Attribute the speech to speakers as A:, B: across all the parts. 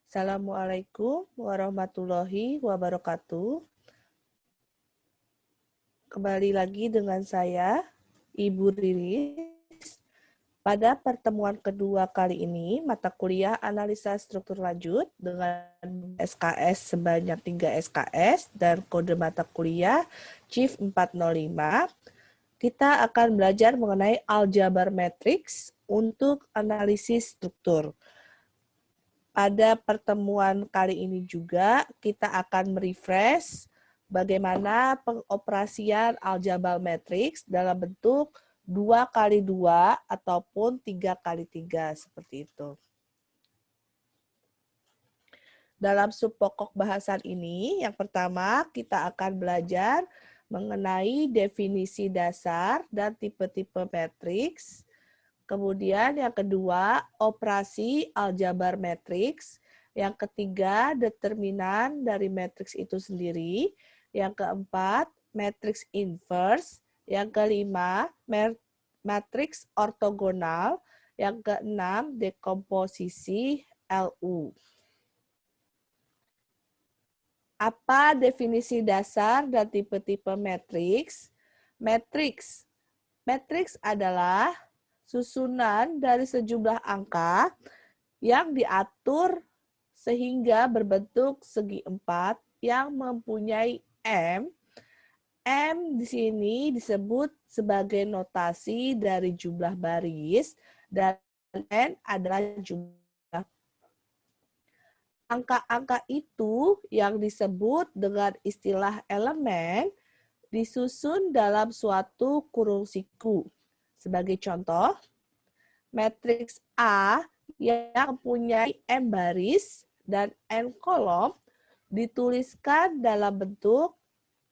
A: Assalamualaikum warahmatullahi wabarakatuh. Kembali lagi dengan saya, Ibu Riris. Pada pertemuan kedua kali ini, mata kuliah analisa struktur lanjut dengan SKS sebanyak 3 SKS dan kode mata kuliah CHIF 405, kita akan belajar mengenai aljabar matriks untuk analisis struktur. Pada pertemuan kali ini juga kita akan merefresh bagaimana pengoperasian aljabar matriks dalam bentuk 2x2 ataupun 3x3 seperti itu. Dalam subpokok bahasan ini, yang pertama kita akan belajar mengenai definisi dasar dan tipe-tipe matriks. Kemudian yang kedua, operasi aljabar matriks. Yang ketiga, determinan dari matriks itu sendiri. Yang keempat, matriks inverse. Yang kelima, matriks ortogonal. Yang keenam, dekomposisi LU. Apa definisi dasar dan tipe-tipe matriks? Matriks adalah susunan dari sejumlah angka yang diatur sehingga berbentuk segi empat yang mempunyai M. M di sini disebut sebagai notasi dari jumlah baris dan N adalah jumlah. Angka-angka itu yang disebut dengan istilah elemen disusun dalam suatu kurung siku. Sebagai contoh, matriks A yang mempunyai M baris dan N kolom dituliskan dalam bentuk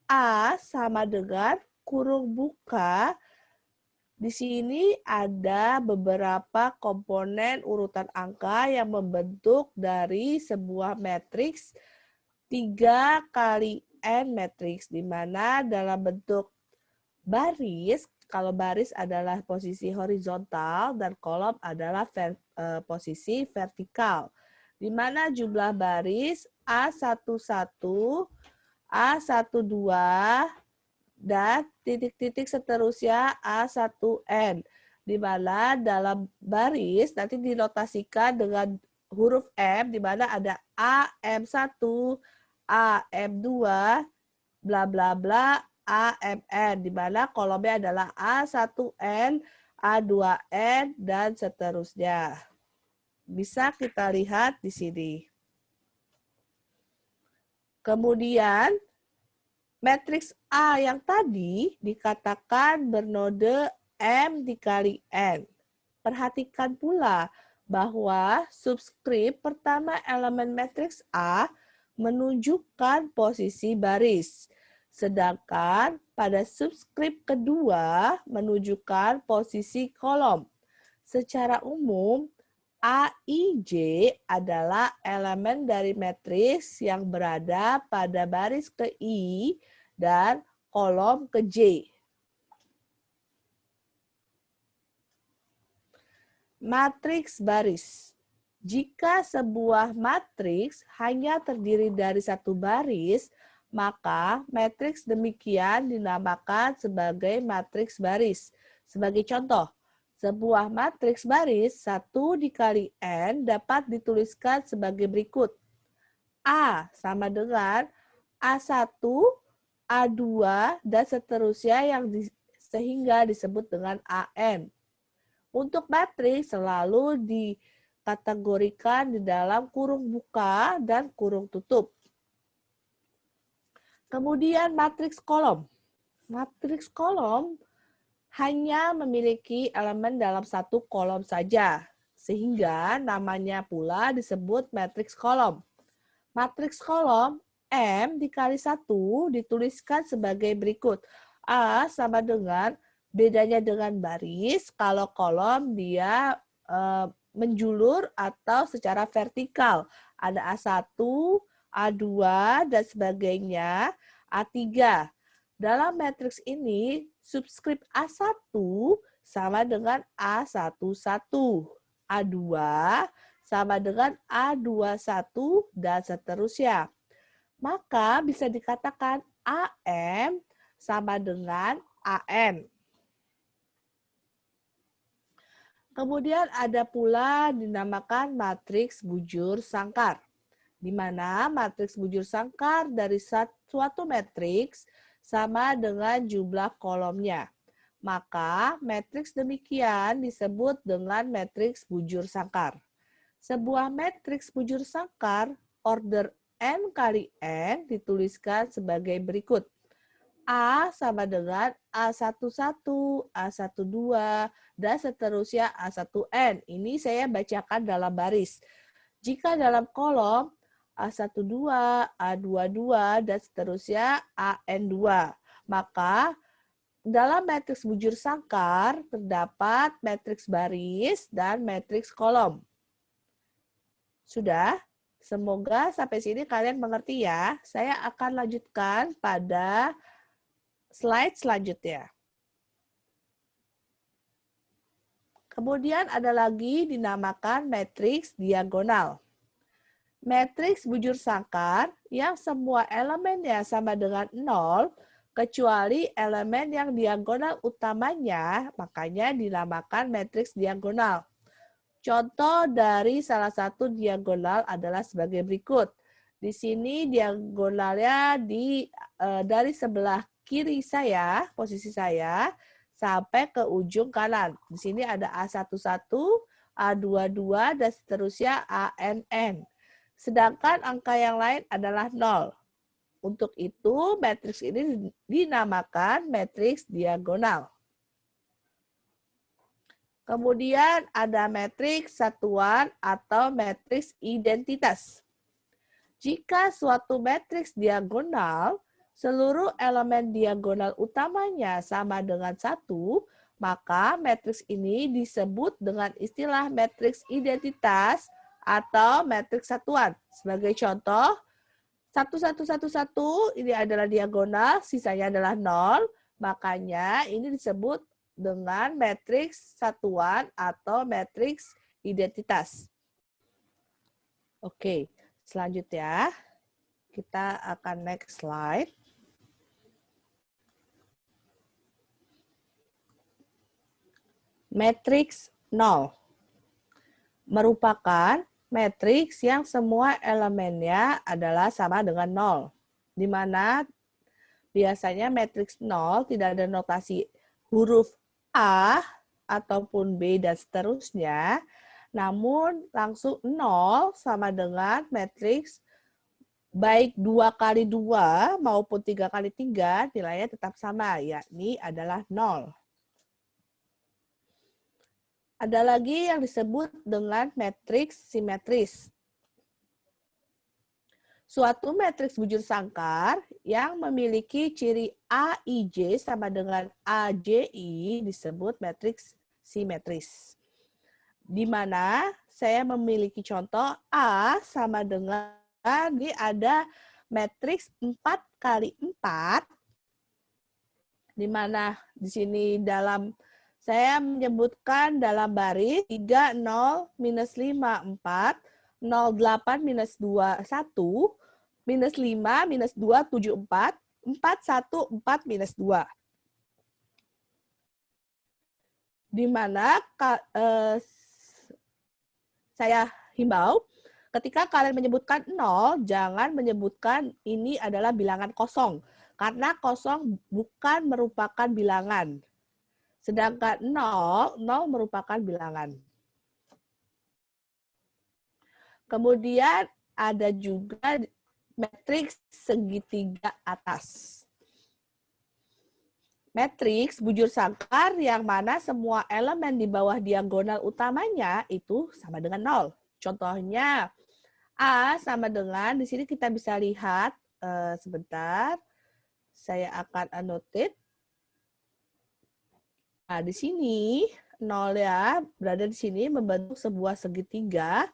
A: A sama dengan kurung buka. Di sini ada beberapa komponen urutan angka yang membentuk dari sebuah matriks 3 kali N matriks, di mana dalam bentuk baris, kalau baris adalah posisi horizontal dan kolom adalah posisi vertikal, di mana jumlah baris A11, A12, dan titik-titik seterusnya A1N, di mana dalam baris nanti dinotasikan dengan huruf M, di mana ada AM1, AM2, bla bla bla, AMN, di mana kolomnya adalah A1N, A2N, dan seterusnya. Bisa kita lihat di sini. Kemudian, matriks A yang tadi dikatakan bernode M dikali N. Perhatikan pula bahwa subskrip pertama elemen matriks A menunjukkan posisi baris, sedangkan pada subskrip kedua menunjukkan posisi kolom. Secara umum, AIJ adalah elemen dari matriks yang berada pada baris ke I dan kolom ke J. Matriks baris. Jika sebuah matriks hanya terdiri dari satu baris, maka matriks demikian dinamakan sebagai matriks baris. Sebagai contoh, sebuah matriks baris 1 dikali N dapat dituliskan sebagai berikut. A sama dengan A1, A2, dan seterusnya yang sehingga disebut dengan AN. Untuk matriks selalu dikategorikan di dalam kurung buka dan kurung tutup. Kemudian matriks kolom. Matriks kolom hanya memiliki elemen dalam satu kolom saja, sehingga namanya pula disebut matriks kolom. Matriks kolom M dikali 1 dituliskan sebagai berikut. A sama dengan, bedanya dengan baris, kalau kolom dia menjulur atau secara vertikal. Ada A1, A2, dan sebagainya, A3. Dalam matriks ini, subskrip A1 sama dengan A11, A2 sama dengan A21 dan seterusnya. Maka bisa dikatakan AM sama dengan AN. Kemudian ada pula dinamakan matriks bujur sangkar, di mana matriks bujur sangkar dari suatu matriks sama dengan jumlah kolomnya. Maka matriks demikian disebut dengan matriks bujur sangkar. Sebuah matriks bujur sangkar order n kali n dituliskan sebagai berikut. A sama dengan A11, A12, dan seterusnya A1N. Ini saya bacakan dalam baris. Jika dalam kolom A12, A22, dan seterusnya AN2, maka dalam matriks bujur sangkar terdapat matriks baris dan matriks kolom. Sudah? Semoga sampai sini kalian mengerti ya. Saya akan lanjutkan pada slide selanjutnya. Kemudian ada lagi dinamakan matriks diagonal. Matriks bujur sangkar yang semua elemennya sama dengan 0, kecuali elemen yang diagonal utamanya, makanya dinamakan matriks diagonal. Contoh dari salah satu diagonal adalah sebagai berikut. Di sini diagonalnya dari sebelah kiri saya, posisi saya, sampai ke ujung kanan. Di sini ada A11, A22, dan seterusnya ANN. Sedangkan angka yang lain adalah 0. Untuk itu, matriks ini dinamakan matriks diagonal. Kemudian ada matriks satuan atau matriks identitas. Jika suatu matriks diagonal, seluruh elemen diagonal utamanya sama dengan 1, maka matriks ini disebut dengan istilah matriks identitas atau matriks satuan. Sebagai contoh, 1, 1, 1, 1 ini adalah diagonal, sisanya adalah 0, makanya ini disebut dengan matriks satuan atau matriks identitas. Oke, selanjutnya kita akan next slide. Matriks 0 merupakan matriks yang semua elemennya adalah sama dengan 0, di mana biasanya matriks 0 tidak ada notasi huruf A ataupun B dan seterusnya, namun langsung 0 sama dengan matriks baik 2 kali 2 maupun 3 kali 3 nilainya tetap sama, yakni adalah 0. Ada lagi yang disebut dengan matriks simetris. Suatu matriks bujur sangkar yang memiliki ciri AIJ sama dengan AJI disebut matriks simetris. Di mana saya memiliki contoh A sama dengan, ini ada matriks 4 kali 4, di mana di sini saya menyebutkan dalam baris 3, 0, minus 5, 4, 0, 8, minus 2, 1, minus 5, minus 2, 7, 4, 4, 1, 4, minus 2. Di mana saya himbau, ketika kalian menyebutkan 0, jangan menyebutkan ini adalah bilangan kosong. Karena kosong bukan merupakan bilangan. Sedangkan 0 merupakan bilangan. Kemudian ada juga matriks segitiga atas. Matriks bujur sangkar yang mana semua elemen di bawah diagonal utamanya itu sama dengan 0. Contohnya A sama dengan, di sini kita bisa lihat, sebentar, saya akan annotate. Nah, di sini 0 ya, berada di sini membentuk sebuah segitiga.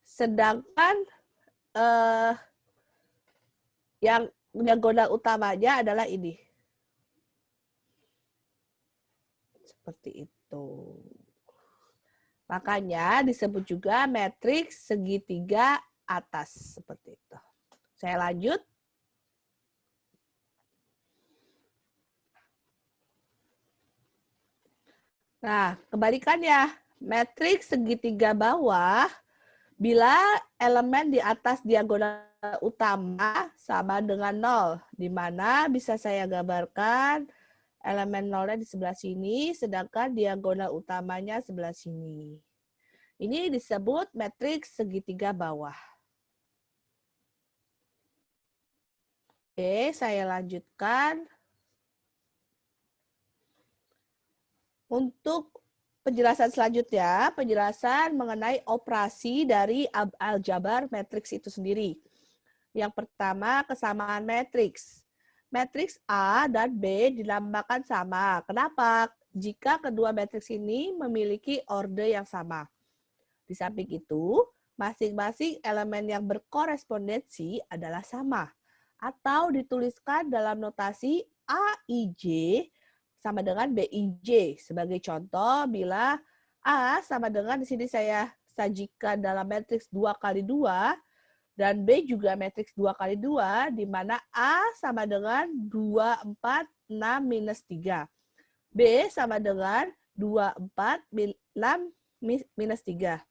A: Sedangkan yang diagonal utamanya adalah ini. Seperti itu. Makanya disebut juga matriks segitiga atas seperti itu. Saya lanjut. Nah, kebalikannya, matriks segitiga bawah bila elemen di atas diagonal utama sama dengan 0, di mana bisa saya gambarkan elemen 0-nya di sebelah sini, sedangkan diagonal utamanya sebelah sini. Ini disebut matriks segitiga bawah. Oke, saya lanjutkan. Untuk penjelasan selanjutnya, penjelasan mengenai operasi dari aljabar matriks itu sendiri. Yang pertama, kesamaan matriks. Matriks A dan B dilambangkan sama. Kenapa? Jika kedua matriks ini memiliki orde yang sama. Di samping itu, masing-masing elemen yang berkorespondensi adalah sama. Atau dituliskan dalam notasi AIJ sama dengan BIJ. Sebagai contoh, bila A sama dengan, di sini saya sajikan dalam matriks 2 kali 2, dan B juga matriks 2 kali 2, di mana A sama dengan 2, 4, 6, minus 3. B sama dengan 2, 4, 6, minus 3.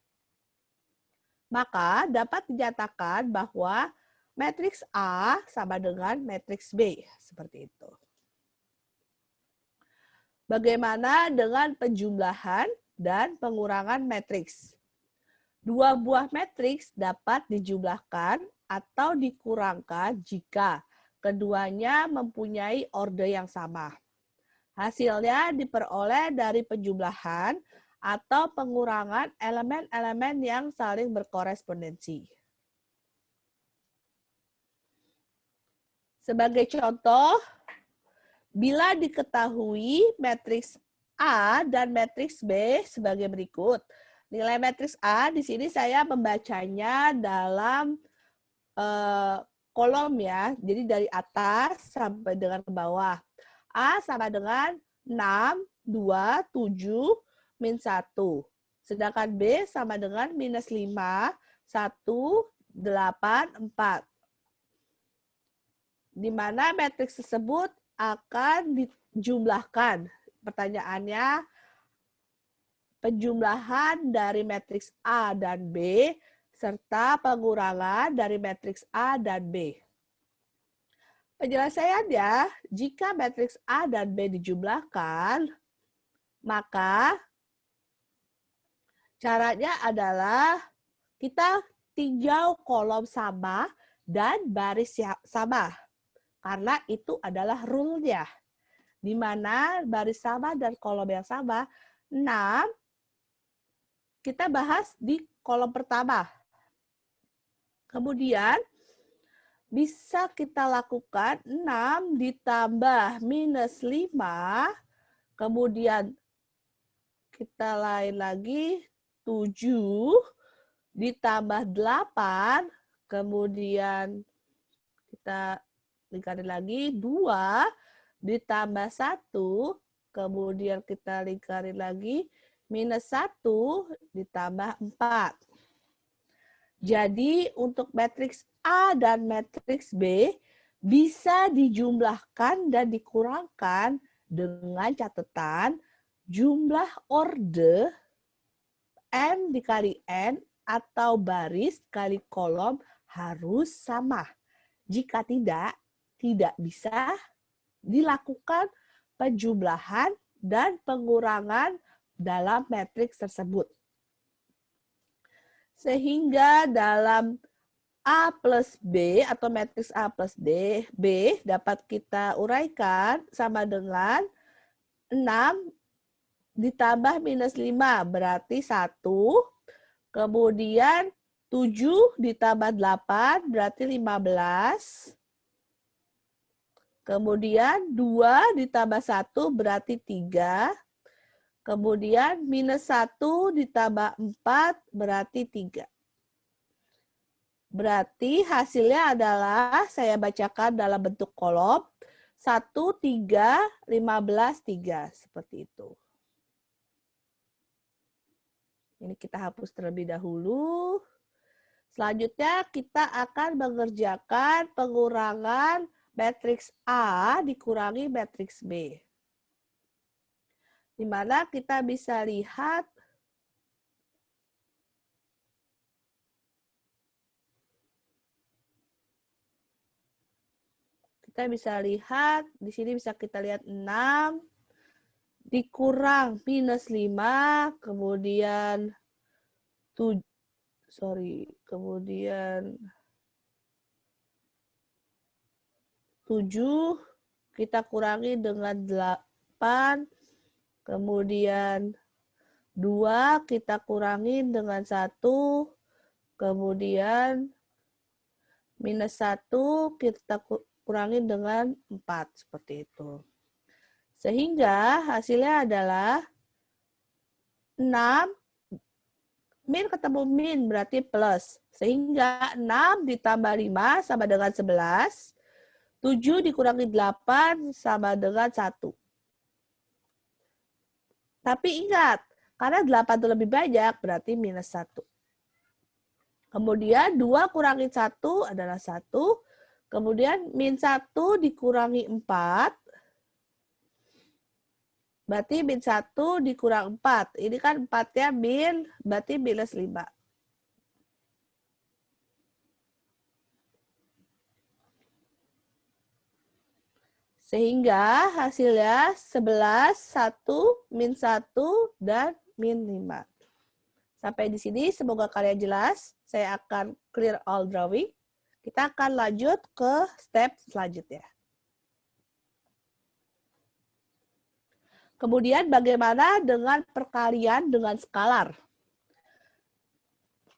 A: Maka dapat dinyatakan bahwa matriks A sama dengan matriks B. Seperti itu. Bagaimana dengan penjumlahan dan pengurangan matriks? Dua buah matriks dapat dijumlahkan atau dikurangkan jika keduanya mempunyai orde yang sama. Hasilnya diperoleh dari penjumlahan atau pengurangan elemen-elemen yang saling berkorespondensi. Sebagai contoh, bila diketahui matriks A dan matriks B sebagai berikut. Nilai matriks A di sini saya membacanya dalam kolom ya. Jadi dari atas sampai dengan ke bawah. A sama dengan 6, 2, 7, min 1. Sedangkan B sama dengan minus 5, 1, 8, 4. Di mana matriks tersebut akan dijumlahkan. Pertanyaannya, penjumlahan dari matriks A dan B serta pengurangan dari matriks A dan B. Penjelasannya, jika matriks A dan B dijumlahkan, maka caranya adalah kita tinjau kolom sama dan baris sama. Karena itu adalah rule-nya. Di mana baris sama dan kolom yang sama. 6, kita bahas di kolom pertama. Kemudian, bisa kita lakukan 6 ditambah minus 5. Kemudian, kita lain lagi 7 ditambah 8. Kemudian, kita lingkarin lagi 2 ditambah 1, kemudian kita lingkarin lagi minus 1 ditambah 4. Jadi untuk matriks A dan matriks B bisa dijumlahkan dan dikurangkan dengan catatan jumlah orde M dikali N atau baris kali kolom harus sama. Jika tidak bisa dilakukan penjumlahan dan pengurangan dalam matriks tersebut. Sehingga dalam A plus B atau matriks A plus B dapat kita uraikan sama dengan 6 ditambah minus 5 berarti 1. Kemudian 7 ditambah 8 berarti 15. Kemudian 2 ditambah 1 berarti 3. Kemudian minus 1 ditambah 4 berarti 3. Berarti hasilnya adalah, saya bacakan dalam bentuk kolom, 1, 3, 15, 3. Seperti itu. Ini kita hapus terlebih dahulu. Selanjutnya kita akan mengerjakan pengurangan matriks A dikurangi matriks B. Di mana kita bisa lihat di sini bisa kita lihat 6 dikurang minus 5, kemudian 7 kita kurangi dengan 8, kemudian 2 kita kurangi dengan 1, kemudian minus 1 kita kurangi dengan 4, seperti itu. Sehingga hasilnya adalah 6, min ketemu min berarti plus. Sehingga 6 ditambah 5 sama dengan 11. 7 dikurangi 8 sama dengan 1. Tapi ingat, karena 8 itu lebih banyak berarti minus 1. Kemudian 2 kurangi 1 adalah 1. Kemudian min 1 dikurangi 4. Berarti min 1 dikurang 4. Ini kan 4-nya min, berarti minus 5. Sehingga hasilnya 11, 1, min 1, dan min 5. Sampai di sini semoga kalian jelas. Saya akan clear all drawing. Kita akan lanjut ke step selanjutnya. Kemudian bagaimana dengan perkalian dengan skalar?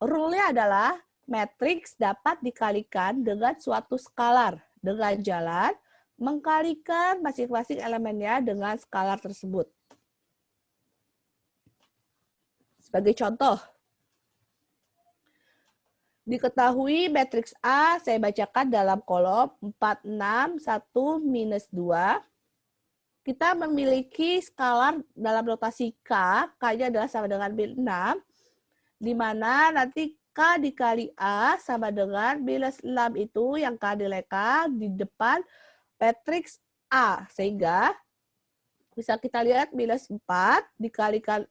A: Rule-nya adalah matriks dapat dikalikan dengan suatu skalar dengan jalan mengkalikan masing-masing elemennya dengan skalar tersebut. Sebagai contoh, diketahui matriks A saya bacakan dalam kolom 4, 6, 1, minus 2. Kita memiliki skalar dalam notasi K, K-nya adalah sama dengan min 6, di mana nanti K dikali A sama dengan minus 6 itu yang K nilai K di depan matriks A. Sehingga bisa kita lihat minus 4 dikalikan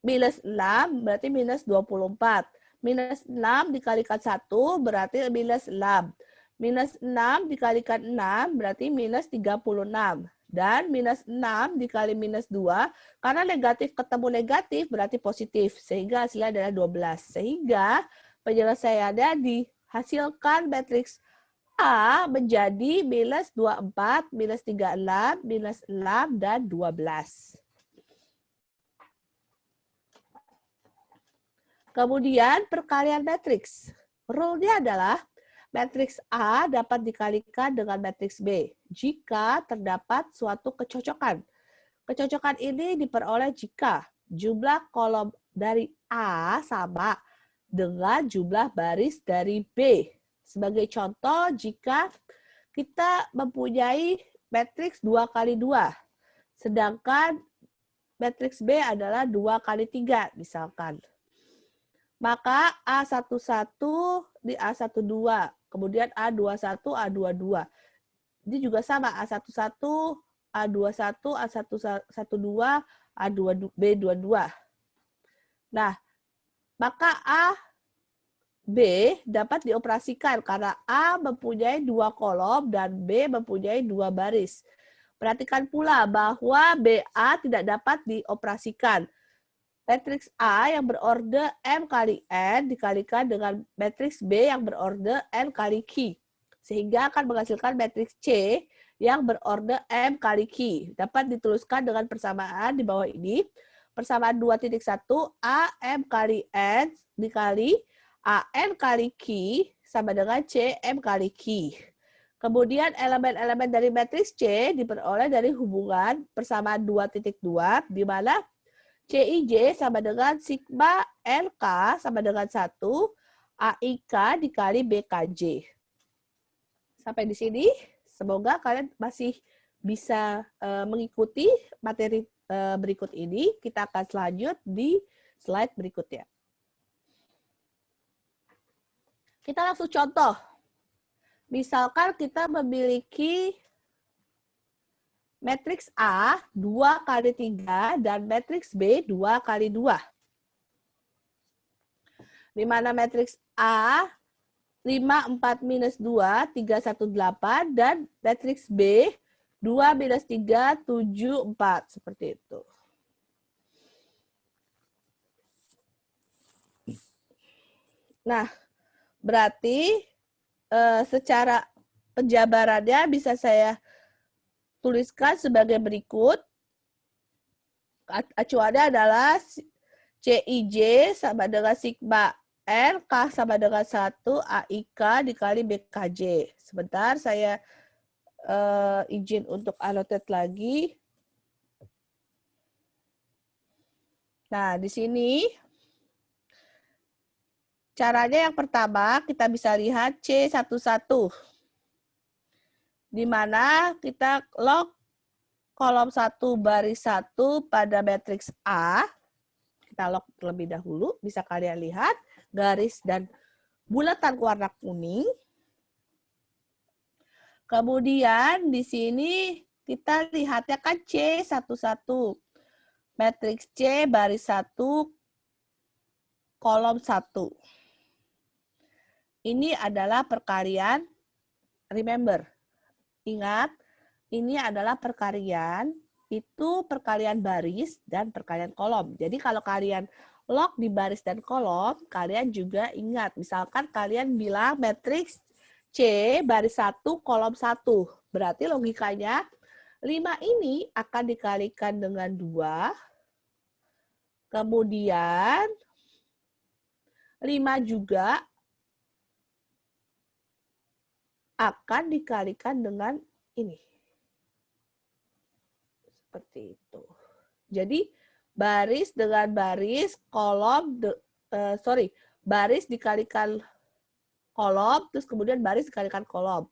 A: minus 6 berarti minus 24. Minus 6 dikalikan 1 berarti minus 6. Minus 6 dikalikan 6 berarti minus 36. Dan minus 6 dikali minus 2, karena negatif ketemu negatif berarti positif. Sehingga hasilnya adalah 12. Sehingga penyelesaiannya dihasilkan matriks A menjadi minus 24, minus 36, minus 6, dan 12. Kemudian perkalian matriks. Rule-nya adalah matriks A dapat dikalikan dengan matriks B jika terdapat suatu kecocokan. Kecocokan ini diperoleh jika jumlah kolom dari A sama dengan jumlah baris dari B. Sebagai contoh, jika kita mempunyai matriks 2 kali 2, sedangkan matriks B adalah 2 kali 3 misalkan. Maka A11 di A12, kemudian A21, A22. Ini juga sama, A11, A21, A112, A2B22. Nah, maka A, B dapat dioperasikan karena A mempunyai 2 kolom dan B mempunyai 2 baris. Perhatikan pula bahwa BA tidak dapat dioperasikan. Matriks A yang berorde M kali N dikalikan dengan matriks B yang berorde N kali Q. Sehingga akan menghasilkan matriks C yang berorde M kali Q. Dapat dituliskan dengan persamaan di bawah ini. Persamaan 2.1 A M kali N dikali A N kali Q sama dengan C M kali Q. Kemudian elemen-elemen dari matriks C diperoleh dari hubungan persamaan 2.2 di mana CIJ sama dengan sigma LK sama dengan 1 AIK dikali BKJ. Sampai di sini, semoga kalian masih bisa mengikuti materi berikut ini. Kita akan selanjut di slide berikutnya. Kita langsung contoh. Misalkan kita memiliki matriks A 2 kali 3 dan matriks B 2 kali 2. Di mana matriks A 5, 4, minus 2, 3, 1, 8, dan matriks B 2, minus 3, 7, 4. Seperti itu. Nah, berarti secara penjabarannya bisa saya tuliskan sebagai berikut. Acuannya adalah CIJ sama dengan sigma N, K sama dengan 1, AIK dikali BKJ. Sebentar, saya izin untuk annotate lagi. Nah, di sini caranya yang pertama kita bisa lihat C11. Di mana kita log kolom 1 baris 1 pada matriks A. Kita log terlebih dahulu, bisa kalian lihat garis dan bulatan warna kuning. Kemudian di sini kita lihatnya kan C11. Matriks C baris 1 kolom 1. Ini adalah perkalian, remember, ingat, ini adalah perkalian, itu perkalian baris dan perkalian kolom. Jadi kalau kalian log di baris dan kolom, kalian juga ingat, misalkan kalian bilang matriks C baris 1 kolom 1. Berarti logikanya 5 ini akan dikalikan dengan 2. Kemudian 5 juga akan dikalikan dengan ini. Seperti itu. Jadi baris dengan baris, kolom, baris dikalikan kolom, terus kemudian baris dikalikan kolom.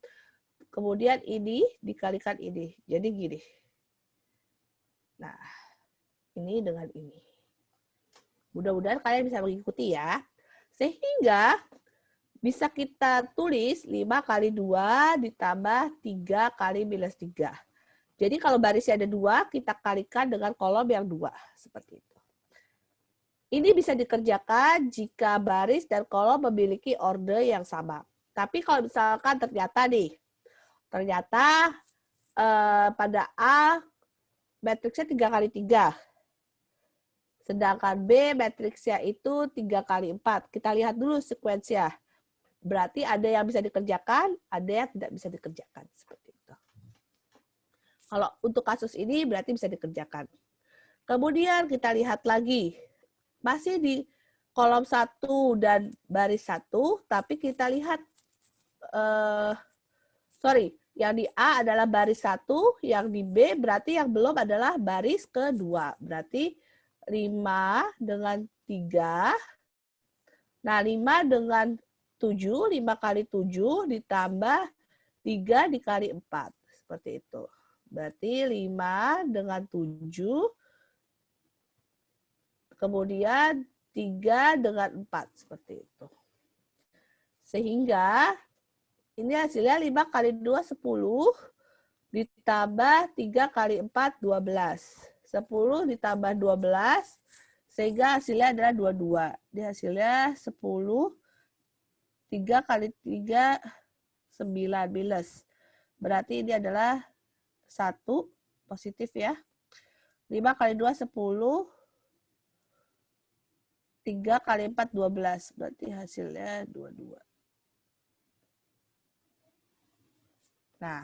A: Kemudian ini dikalikan ini. Jadi gini. Nah, ini dengan ini. Mudah-mudahan kalian bisa mengikuti ya. Sehingga bisa kita tulis 5 kali 2 ditambah 3 kali minus 3. Jadi kalau barisnya ada 2, kita kalikan dengan kolom yang 2. Seperti itu. Ini bisa dikerjakan jika baris dan kolom memiliki order yang sama. Tapi kalau misalkan ternyata pada A matriksnya 3 kali 3. Sedangkan B matriksnya itu 3 kali 4. Kita lihat dulu sekuensinya. Berarti ada yang bisa dikerjakan, ada yang tidak bisa dikerjakan. Seperti itu. Kalau untuk kasus ini berarti bisa dikerjakan. Kemudian kita lihat lagi. Masih di kolom 1 dan baris 1, tapi kita lihat, yang di A adalah baris 1, yang di B berarti yang belum adalah baris kedua. Berarti 5 dengan 3. Nah, 5 dengan 7, 5 kali 7 ditambah 3 dikali 4. Seperti itu. Berarti 5 dengan 7, kemudian 3 dengan 4. Seperti itu. Sehingga ini hasilnya 5 kali 2, 10, ditambah 3 kali 4, 12. 10 ditambah 12, sehingga hasilnya adalah 22. Ini hasilnya 10, 3 kali 3, 19. Berarti ini adalah 1, positif ya. 5 kali 2, 10. 3 kali 4, 12. Berarti hasilnya 22. Nah,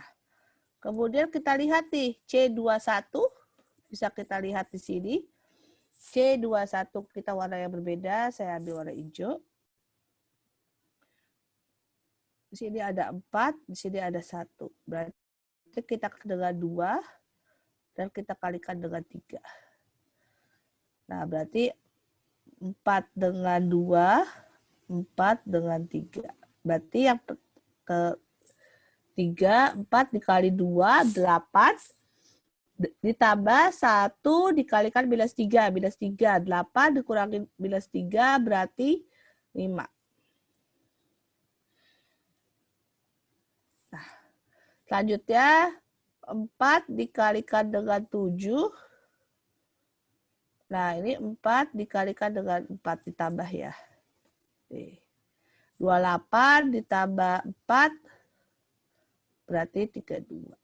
A: kemudian kita lihat nih, C21. Bisa kita lihat di sini. C21 kita warna yang berbeda. Saya ambil warna hijau. Di sini ada 4, di sini ada 1. Berarti kita dengan 2 dan kita kalikan dengan 3. Nah, berarti 4 dengan 2, 4 dengan 3. Berarti yang ke 3, 4 dikali 2, 8. Ditambah 1 dikalikan minus 3. Minus 3. 8 dikurangi minus 3 berarti 5. Nah, selanjutnya 4 dikalikan dengan 7. Nah, ini 4 dikalikan dengan 4 ditambah ya. 28 ditambah 4 berarti 32.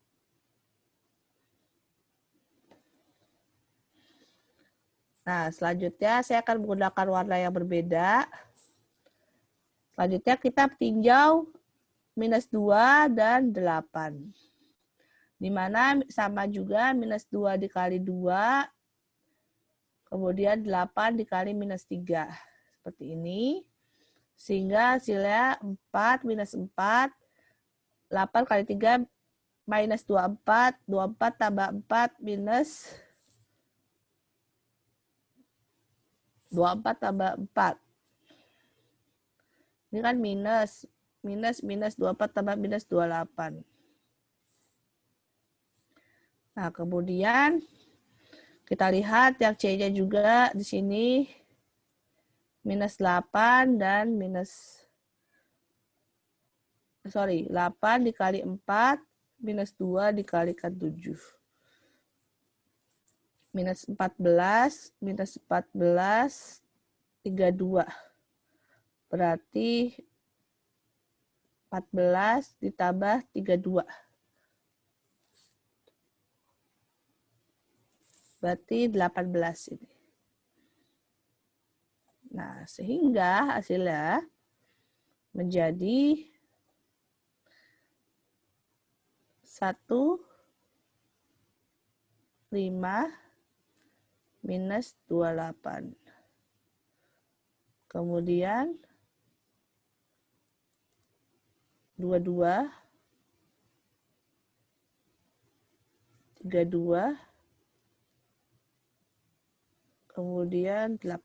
A: Nah, selanjutnya saya akan menggunakan warna yang berbeda. Selanjutnya kita tinjau minus 2 dan 8. Di mana sama juga minus 2 dikali 2, kemudian 8 dikali minus 3. Seperti ini. Sehingga hasilnya 4 minus 4, 8 kali 3 minus 24, 24 tambah 4 minus 24 tambah 4. Ini kan minus 24 tambah minus 28. Nah, kemudian kita lihat yang C-nya juga di sini minus 8 dan 8 dikali 4 minus 2 dikalikan 7. Minus 14, 32. Berarti 14 ditambah 32. Berarti 18 ini. Nah, sehingga hasilnya menjadi 1, 5, minus 28. Kemudian 22, 32, kemudian 18.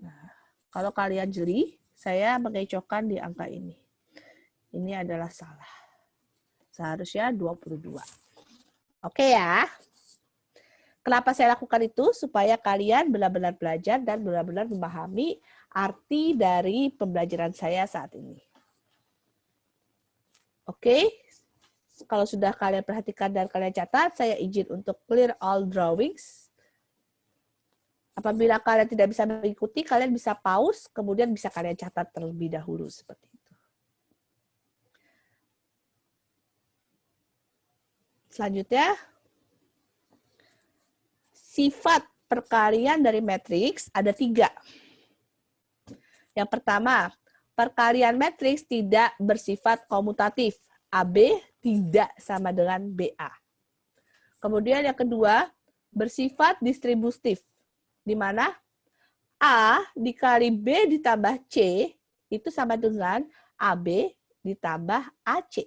A: Nah, kalau kalian jeli, saya mengecohkan di angka ini. Ini adalah salah. Seharusnya 22. Oke ya. Kenapa saya lakukan itu? Supaya kalian benar-benar belajar dan benar-benar memahami arti dari pembelajaran saya saat ini. Oke, kalau sudah kalian perhatikan dan kalian catat, saya izin untuk clear all drawings. Apabila kalian tidak bisa mengikuti, kalian bisa pause, kemudian bisa kalian catat terlebih dahulu seperti itu. Selanjutnya, sifat perkalian dari matriks ada 3. Yang pertama, perkalian matriks tidak bersifat komutatif. AB tidak sama dengan BA. Kemudian yang kedua, bersifat distributif. Di mana A dikali B ditambah C itu sama dengan AB ditambah AC.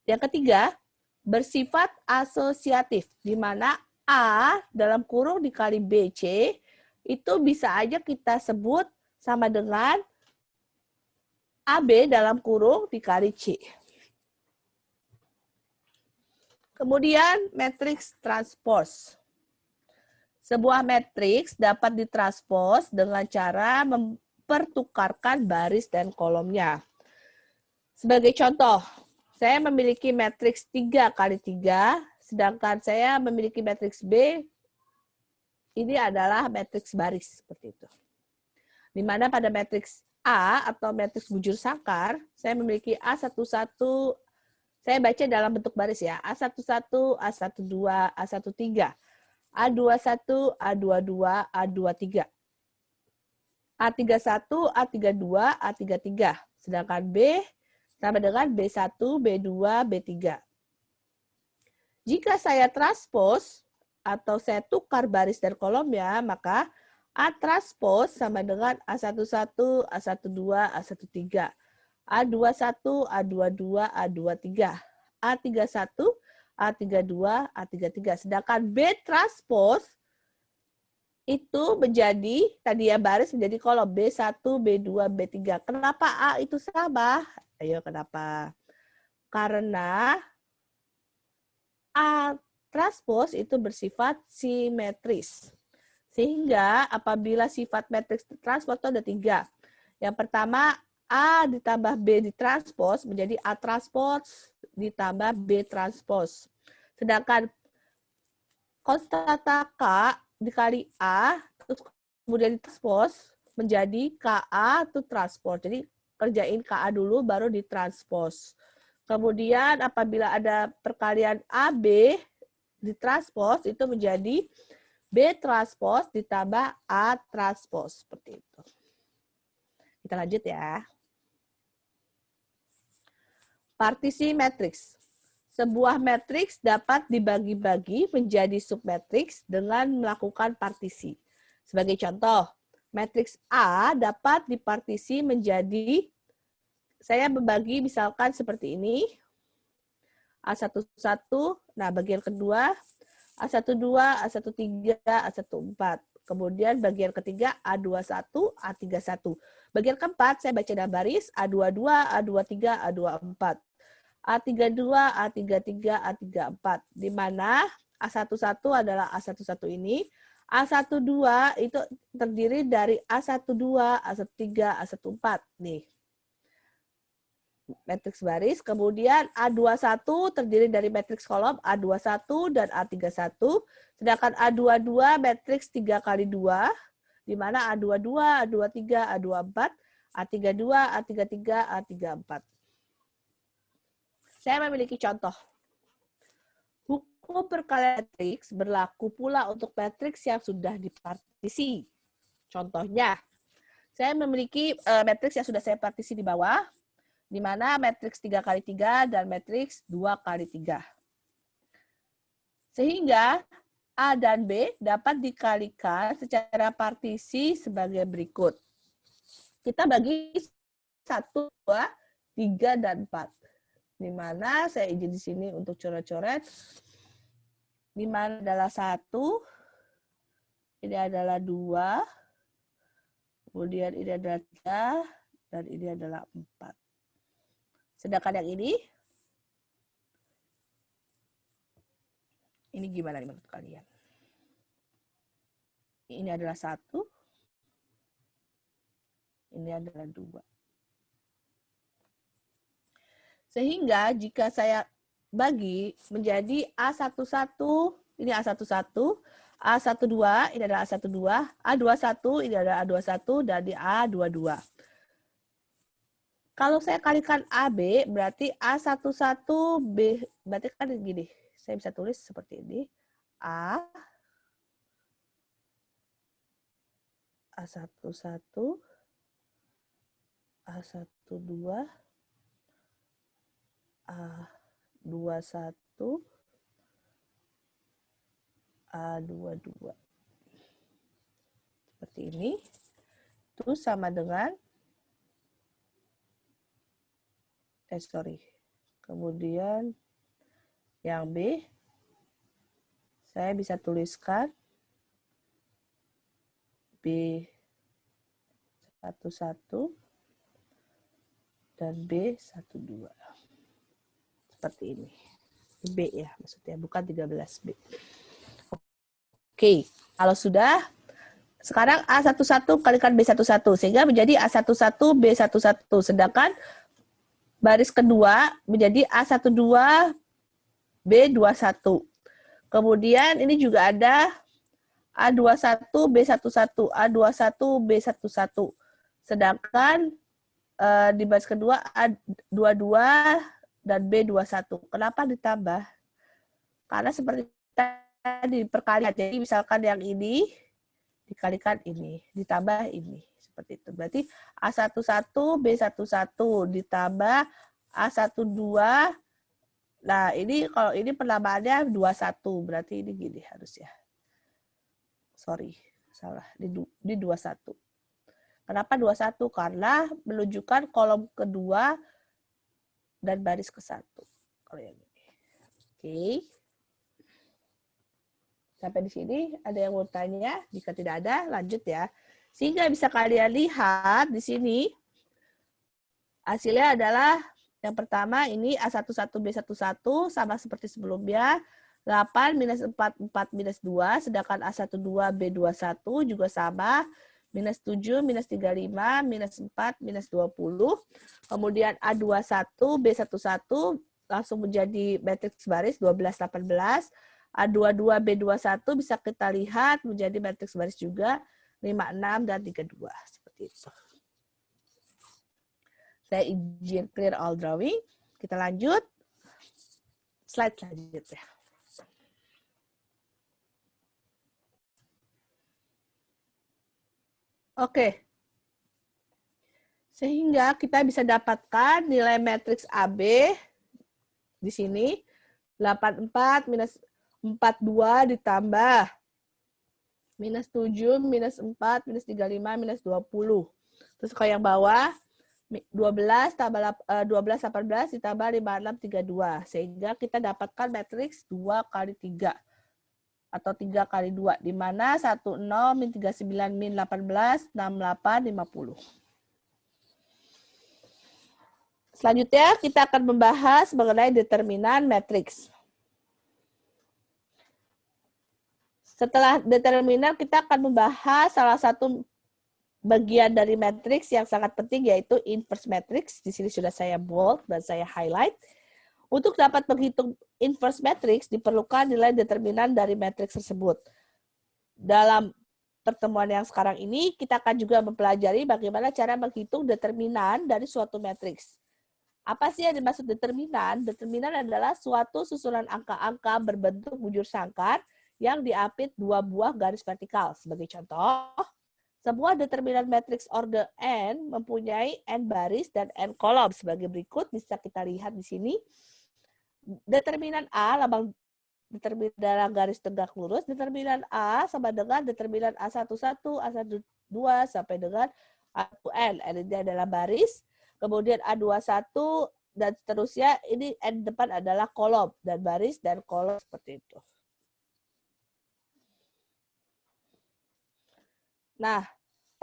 A: Yang ketiga, bersifat asosiatif. Di mana A dalam kurung dikali BC itu bisa aja kita sebut sama dengan AB dalam kurung dikali C. Kemudian matriks transpose. Sebuah matriks dapat ditranspos dengan cara mempertukarkan baris dan kolomnya. Sebagai contoh, saya memiliki matriks 3 kali 3, sedangkan saya memiliki matriks B, ini adalah matriks baris, seperti itu. Di mana pada matriks A atau matriks bujur sangkar, saya memiliki A11, saya baca dalam bentuk baris ya, A11, A12, A13, A21, A22, A23, A31, A32, A33, sedangkan B sama dengan B1, B2, B3. Jika saya transpose atau saya tukar baris dan kolomnya, maka A transpose sama dengan A11, A12, A13, A21, A22, A23, A31, A32, A33. Sedangkan B transpose itu menjadi, tadi ya baris menjadi kolom B1, B2, B3. Kenapa A itu sama? Ayo kenapa? Karena A transpose itu bersifat simetris. Sehingga apabila sifat matriks transpose itu ada 3. Yang pertama, A ditambah B ditranspose menjadi A transpose ditambah B transpose. Sedangkan konstanta K dikali A, terus kemudian ditranspose menjadi KA itu transpose. Jadi kerjain KA dulu baru ditranspose. Kemudian apabila ada perkalian AB ditranspose itu menjadi B transpose ditambah A transpose. Seperti itu. Kita lanjut ya. Partisi matriks. Sebuah matriks dapat dibagi-bagi menjadi submatriks dengan melakukan partisi. Sebagai contoh, matriks A dapat dipartisi menjadi, saya membagi misalkan seperti ini, A11, nah bagian kedua, A12, A13, A14. Kemudian bagian ketiga A21, A31. Bagian keempat saya baca dalam baris A22, A23, A24. A32, A33, A34. Di mana A11 adalah A11 ini. A12 itu terdiri dari A12, A13, A14. Nih. Matriks baris. Kemudian A21 terdiri dari matriks kolom A21 dan A31. Sedangkan A22 matriks 3 kali 2. Di mana A22, A23, A24, A32, A33, A34. Saya memiliki contoh. Hukum perkalian matriks berlaku pula untuk matriks yang sudah dipartisi. Contohnya, saya memiliki matriks yang sudah saya partisi di bawah, di mana matriks 3 kali 3 dan matriks 2 kali 3. Sehingga A dan B dapat dikalikan secara partisi sebagai berikut. Kita bagi 1, 2, 3, dan 4. Di mana saya izin di sini untuk coret-coret. Di mana adalah 1, ini adalah 2, kemudian ini adalah 3, dan ini adalah 4. Sedangkan yang ini gimana nih menurut kalian? Ini adalah 1, ini adalah 2. Sehingga jika saya bagi menjadi A11, ini A11, A12, ini adalah A12, A21, ini adalah A21, dan di A22. Kalau saya kalikan AB, berarti A11B, berarti kan gini, saya bisa tulis seperti ini, A11, A12, A21, A22. Seperti ini. Terus sama dengan, kemudian yang B, saya bisa tuliskan B11 dan B12. Seperti ini. B ya, maksudnya bukan 13B. Oke, kalau sudah, sekarang A11 kalikan B11, sehingga menjadi A11 B11, sedangkan baris kedua menjadi A12 B21. Kemudian ini juga ada A21 B11, A21 B11. Sedangkan di baris kedua A22 dan B21. Kenapa ditambah? Karena seperti tadi perkalian. Jadi misalkan yang ini dikalikan ini, ditambah ini. Seperti itu. Berarti A11 B11 ditambah A12. Nah, ini kalau ini penambahannya 21. Berarti ini gini harusnya. Sorry, salah. Di 21. Kenapa 21? Karena menunjukkan kolom kedua dan baris ke-1. Kalau yang ini. Oke. Sampai di sini ada yang mau tanya? Jika tidak ada, lanjut ya. Sehingga bisa kalian lihat di sini hasilnya adalah yang pertama ini A11B11 sama seperti sebelumnya. 8 minus 4, 4 minus 2, sedangkan A12, B21 juga sama, minus 7, minus 35, minus 4, minus 20. Kemudian A21, B11 langsung menjadi matriks baris 12, 18. A22, B21 bisa kita lihat menjadi matriks baris juga 5, 6, dan 32. Seperti itu. Saya izin clear all drawing. Kita lanjut. Slide selanjutnya. Oke. Sehingga kita bisa dapatkan nilai matriks AB di sini 84 minus 42 ditambah minus 7 minus 4 minus 35 minus 20. Terus ke yang bawah 12 tambah 12 18 ditambah 56 32 sehingga kita dapatkan matriks 2 kali 3 atau 3 kali 2 di mana 10 min 39 min 18 68 50. Selanjutnya kita akan membahas mengenai determinan matriks. Setelah determinan kita akan membahas salah satu bagian dari matriks yang sangat penting yaitu inverse matrix. Di sini sudah saya bold dan saya highlight. Untuk dapat menghitung inverse matrix diperlukan nilai determinan dari matriks tersebut. Dalam pertemuan yang sekarang ini kita akan juga mempelajari bagaimana cara menghitung determinan dari suatu matriks. Apa sih yang dimaksud determinan? Determinan adalah suatu susunan angka-angka berbentuk bujur sangkar yang diapit 2 buah garis vertikal. Sebagai contoh, sebuah determinan matriks order n mempunyai n baris dan n kolom. Sebagai berikut bisa kita lihat di sini. Determinan A, lambang determinan garis tegak lurus. Determinan A sama dengan determinan A11, A12 sampai dengan A1n. N ini adalah baris. Kemudian A21 dan seterusnya, ini N depan adalah kolom dan baris dan kolom seperti itu. Nah,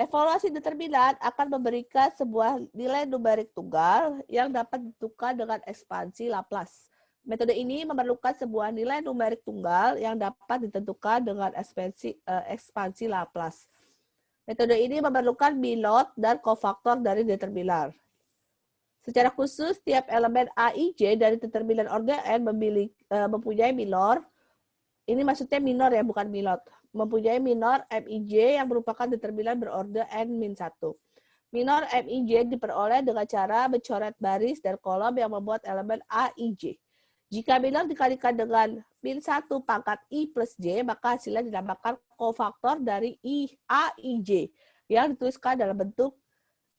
A: evaluasi determinan akan memberikan sebuah nilai numerik tunggal yang dapat ditentukan dengan ekspansi Laplace. Metode ini memerlukan sebuah nilai numerik tunggal yang dapat ditentukan dengan ekspansi Laplace. Metode ini memerlukan minor dan kofaktor dari determinan. Secara khusus, tiap elemen A, I, J dari determinan order N mempunyai minor. Ini maksudnya minor ya, bukan milot. Mempunyai minor Mij yang merupakan determinan berorder N-1. Minor Mij diperoleh dengan cara mencoret baris dan kolom yang membuat elemen A, I, J. Jika minor dikalikan dengan min1 pangkat I plus J, maka hasilnya dinamakan kofaktor dari A, I, J yang dituliskan dalam bentuk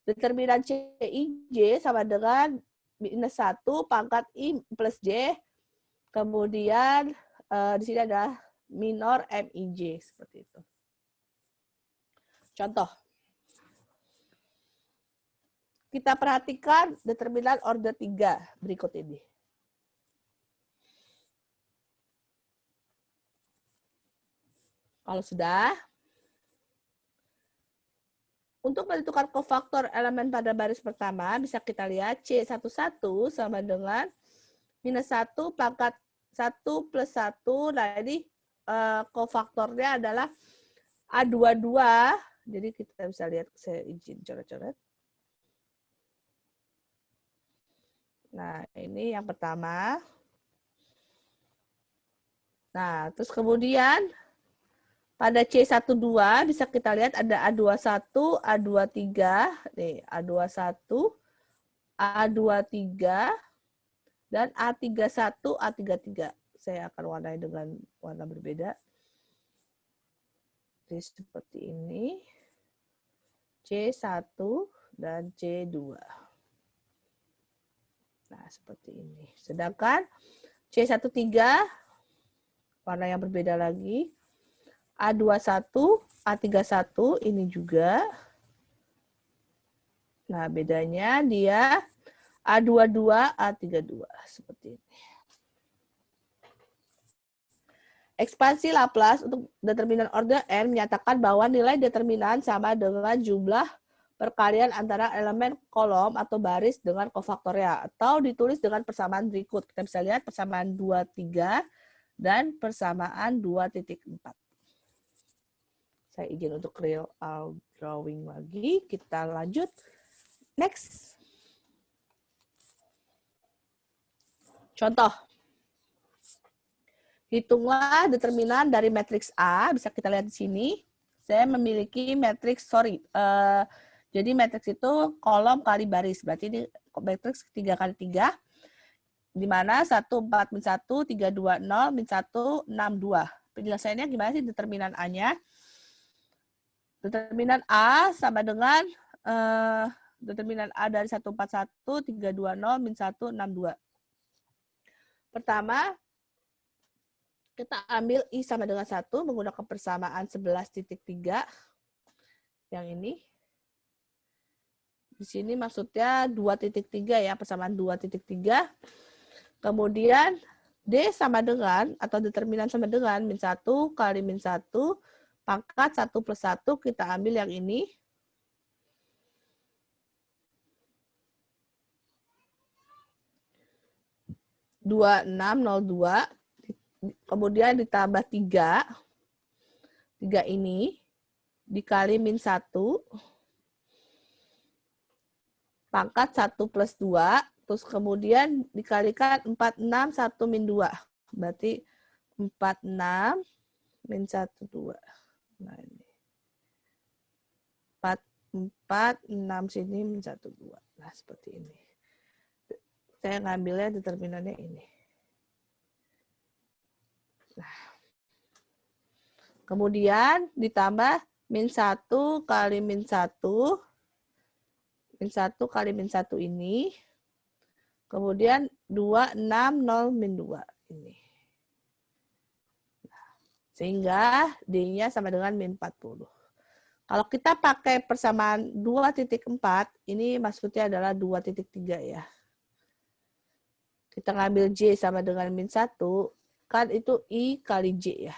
A: determinan Cij sama dengan minus 1 pangkat I plus J. Kemudian di sini ada minor Mij seperti itu. Contoh. Kita perhatikan determinan order 3 berikut ini. Kalau sudah, untuk menentukan kofaktor elemen pada baris pertama, bisa kita lihat C11 sama dengan minus 1 pangkat 1 plus 1. Nah, ini kofaktornya adalah A22. Jadi kita bisa lihat, saya izin coret-coret. Nah, ini yang pertama. Nah, terus kemudian pada C12 bisa kita lihat ada A21, A23, nih A21, A23, dan A31, A33. Saya akan warnai dengan warna berbeda. Jadi seperti ini. C1 dan C2. Nah, seperti ini. Sedangkan C13, warna yang berbeda lagi. A21, A31 ini juga. Nah, bedanya dia A22, A32 seperti ini. Ekspansi Laplace untuk determinan order N menyatakan bahwa nilai determinan sama dengan jumlah perkalian antara elemen kolom atau baris dengan kofaktornya, atau ditulis dengan persamaan berikut. Kita bisa lihat persamaan 23 dan persamaan 2.4. Saya izin untuk real drawing lagi. Kita lanjut. Next. Contoh. Hitunglah determinan dari matriks A. Bisa kita lihat di sini. Saya memiliki matriks, jadi matriks itu kolom kali baris. Berarti ini matriks 3 kali 3. Di mana 1, 4, min 1, 3, 2, 0, min 1, 6, 2. Penjelasannya gimana sih determinan A-nya? Determinan A sama dengan determinan A dari 141, 320, min 1, 62. Pertama, kita ambil I sama dengan 1 menggunakan persamaan 11.3. Yang ini. Di sini maksudnya 2.3 ya, persamaan 2.3. Kemudian D sama dengan, atau determinan sama dengan, min 1 kali min 1, pangkat 1 plus 1, kita ambil yang ini. (2602), kemudian ditambah 3. 3 ini, dikali min 1, pangkat 1 plus 2, terus kemudian dikalikan 46, 1 min 2. Berarti 46 min 1, 2. Nah ini. 4, 6 sini min 1, 2. Nah seperti ini. Saya ngambilnya determinannya ini. Nah. Kemudian ditambah min 1 kali min 1. Min 1 kali min 1 ini. Kemudian 2, 6, 0, min 2. Ini. Nah, sehingga D-nya sama dengan min 40. Kalau kita pakai persamaan 2.4, ini maksudnya adalah 2.3 ya. Kita ngambil J sama dengan min 1, kan itu I kali J ya.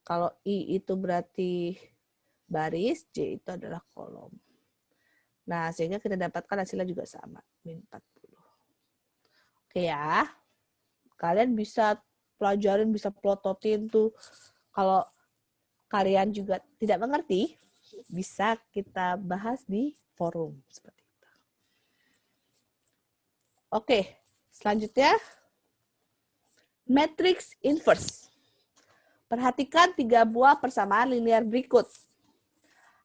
A: Kalau I itu berarti baris, J itu adalah kolom. Nah, sehingga kita dapatkan hasilnya juga sama, min 40. Oke ya. Kalian bisa pelajarin, bisa plototin tuh. Kalau kalian juga tidak mengerti, bisa kita bahas di forum. Seperti itu. Oke, selanjutnya. Matriks inverse. Perhatikan 3 buah persamaan linear berikut.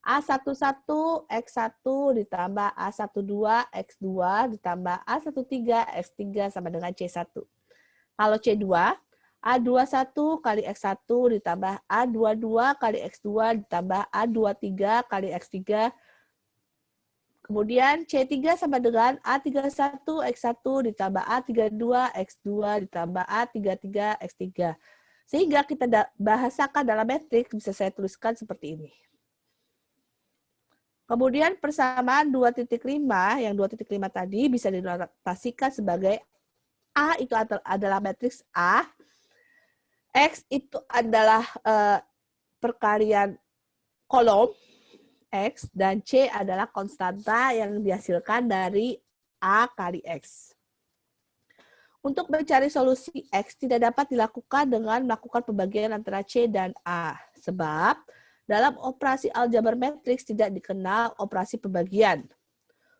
A: A11 X1 ditambah A12 X2 ditambah A13 X3 sama dengan C1. Kalau C2, A21 kali X1 ditambah A22 kali X2 ditambah A23 kali X3. Kemudian C3 sama dengan A31 X1 ditambah A32 X2 ditambah A33 X3. Sehingga kita bahasakan dalam matriks bisa saya tuliskan seperti ini. Kemudian persamaan 2.5, yang 2.5 tadi bisa dinotasikan sebagai A itu adalah matriks A, X itu adalah perkalian kolom X, dan C adalah konstanta yang dihasilkan dari A kali X. Untuk mencari solusi X tidak dapat dilakukan dengan melakukan pembagian antara C dan A, sebab dalam operasi aljabar matriks tidak dikenal operasi pembagian.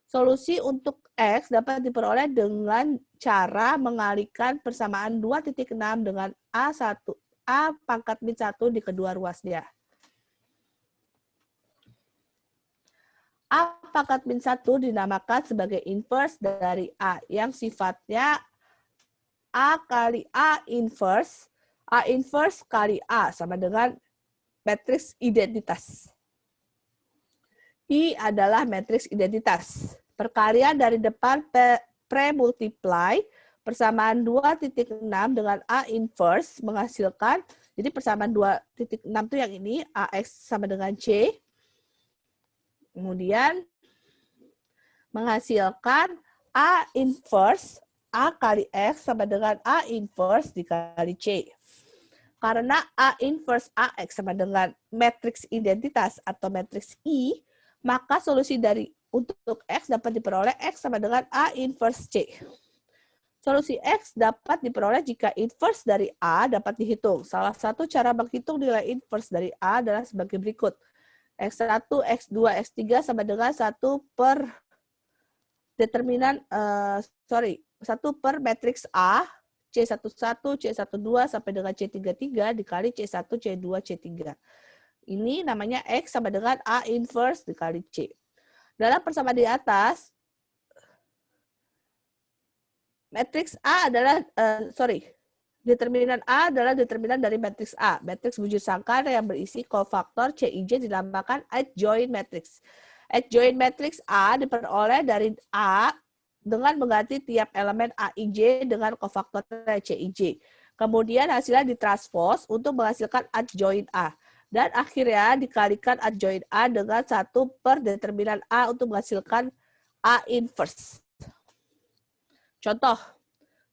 A: Solusi untuk X dapat diperoleh dengan cara mengalihkan persamaan 2.6 dengan A1, A pangkat min 1 di kedua ruasnya. A pangkat min 1 dinamakan sebagai inverse dari A yang sifatnya A kali A inverse kali A sama dengan matriks identitas. I adalah matriks identitas. Perkalian dari depan pre-multiply persamaan 2.6 dengan A inverse menghasilkan, jadi persamaan 2.6 itu yang ini, AX sama dengan C. Kemudian menghasilkan A inverse A kali X sama dengan A inverse dikali C. Karena A inverse AX sama dengan matriks identitas atau matriks I, maka solusi dari untuk X dapat diperoleh X sama dengan A inverse C. Solusi X dapat diperoleh jika inverse dari A dapat dihitung. Salah satu cara menghitung nilai inverse dari A adalah sebagai berikut. X1, X2, X3 sama dengan 1 per determinan, 1 per matriks A, C11, C12 sampai dengan C33 dikali C1, C2, C3. Ini namanya X sama dengan A inverse dikali C. Dalam persamaan di atas, matriks A adalah, determinan A adalah determinan dari matriks A. Matriks bujur sangkar yang berisi kofaktor CIJ dinamakan adjoint matrix. Adjoint matrix A diperoleh dari A dengan mengganti tiap elemen AIJ dengan kofaktor CIJ. Kemudian hasilnya ditranspose untuk menghasilkan adjoint A. Dan akhirnya dikalikan adjoint A dengan 1 per determinan A untuk menghasilkan A inverse. Contoh,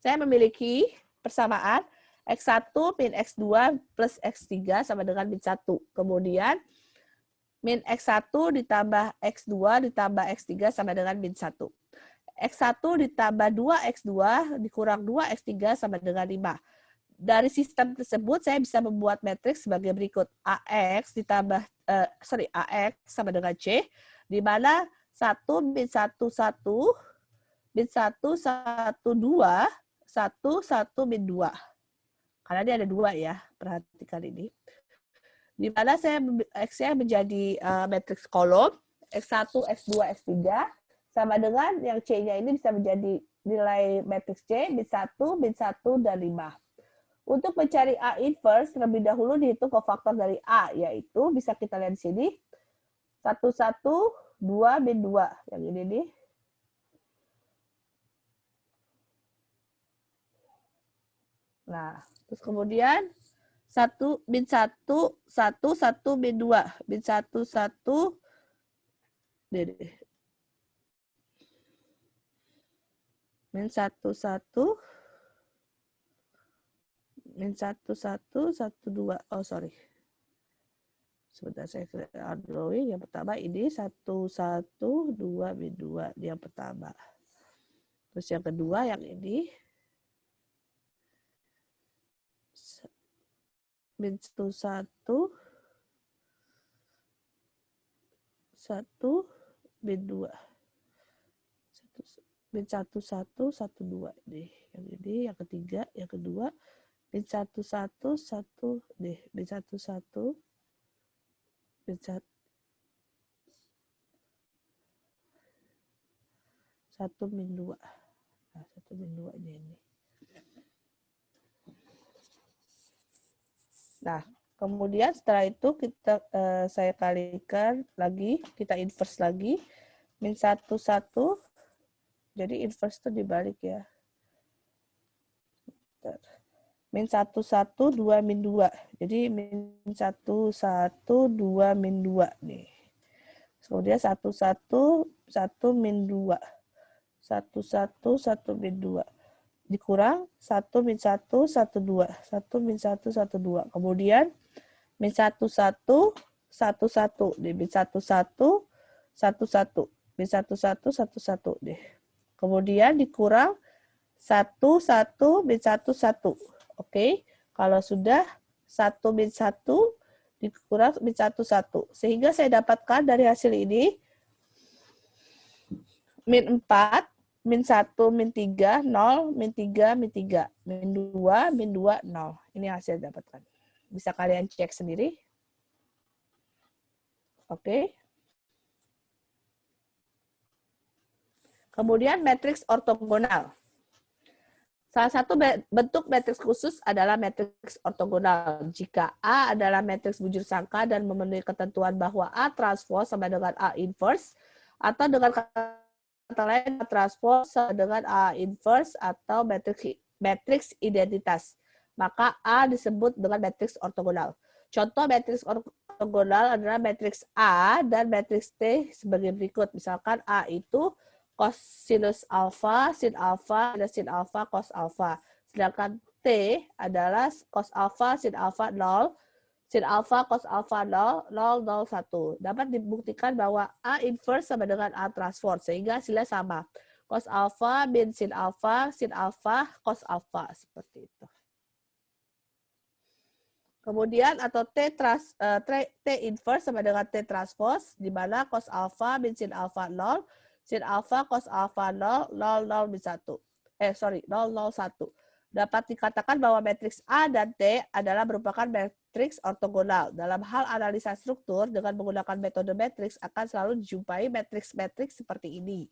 A: saya memiliki persamaan X1 min X2 plus X3 sama dengan min 1. Kemudian min X1 ditambah X2 ditambah X3 sama dengan min 1. X1 ditambah 2X2 dikurang 2X3 sama dengan 5. Dari sistem tersebut saya bisa membuat matriks sebagai berikut. AX ditambah AX sama dengan C, di mana 1 min 1 1 min 1 1 2 1 1 min 2. Karena ini ada 2 ya, perhatikan ini. Di mana X-nya menjadi matriks kolom, X1, X2, X3, sama dengan yang C-nya ini bisa menjadi nilai matriks C, min 1, min 1, dan 5. Untuk mencari A inverse, terlebih dahulu dihitung kofaktor dari A, yaitu bisa kita lihat di sini, 1, 1, 2, min 2. Yang ini nih. Nah, terus kemudian 1 min 1 1 min 2 min 1 1 min 1 1 min 1 1 1 2. Oh sorry, sebentar saya drawing. Yang pertama ini 1 1 2 min 2 yang pertama. Terus yang kedua yang ini min 1 1 min 2 min 1 1 1 2 nih. Yang ini yang ketiga, yang kedua min 1 1 1 nih, min 1 1 min 1 min 2. Nah, 1 min 2 ini. Nah, kemudian setelah itu saya kalikan lagi, kita inverse lagi, min 1 1. Jadi inverse itu dibalik ya. Min 1 1 2 min 2. Jadi min 1 1 2 min 2 nih. Kemudian 1 1 1 min 2. 1 1 1 min 2. Dikurang 1 min 1 1 2. 1 min 1 1 2. Kemudian min 1 1 1 1 deh. Min 1 1 1 1. Min 1 1 1 1 deh. Kemudian dikurang 1 1 min 1 1. Oke. Kalau sudah 1 min 1 dikurang min 1 1. Sehingga saya dapatkan dari hasil ini min 4 min 1, min 3, 0, min 3, min 3, min 2, min 2, 0. Ini hasil dapatkan. Bisa kalian cek sendiri. Oke. Kemudian matriks ortogonal. Salah satu bentuk matriks khusus adalah matriks ortogonal. Jika A adalah matriks bujur sangka dan memenuhi ketentuan bahwa A transpose sama dengan A inverse, atau dengan kata lain transpose dengan A inverse atau matriks identitas, maka A disebut dengan matriks ortogonal. Contoh matriks ortogonal adalah matriks A dan matriks T sebagai berikut. Misalkan A itu cosinus alfa, sin alfa, dan sin alfa, cos alfa. Sedangkan T adalah cos alfa, sin alfa 0, sin alfa, cos alfa 0, 0, 0, 1. Dapat dibuktikan bahwa A inverse sama dengan A transpose, sehingga hasilnya sama. Cos alfa min sin alfa, cos alfa. Seperti itu. Kemudian atau T inverse sama dengan T transpose, di mana cos alfa min sin alfa 0, sin alfa cos alfa 0, 0, 0 min 1. 0, 0, 1. Dapat dikatakan bahwa matriks A dan T adalah merupakan matriks ortogonal. Dalam hal analisa struktur, dengan menggunakan metode matriks akan selalu dijumpai matriks-matriks seperti ini,